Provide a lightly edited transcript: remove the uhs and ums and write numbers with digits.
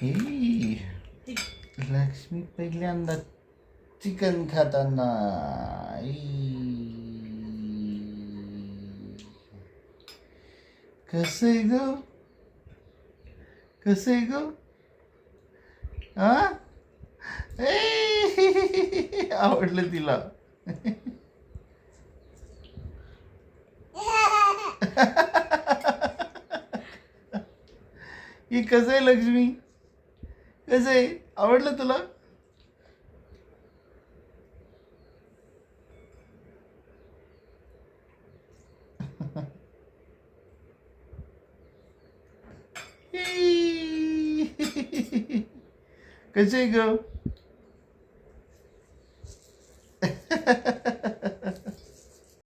ही लक्ष्मी पहिल्यांदा चिकन खाताना. कसं आहे ग, कसं आहे ग? हा आवडलं तिला. ही कसं आहे लक्ष्मी, कसं आहे, आवडलं तुला? कसं आहे ग?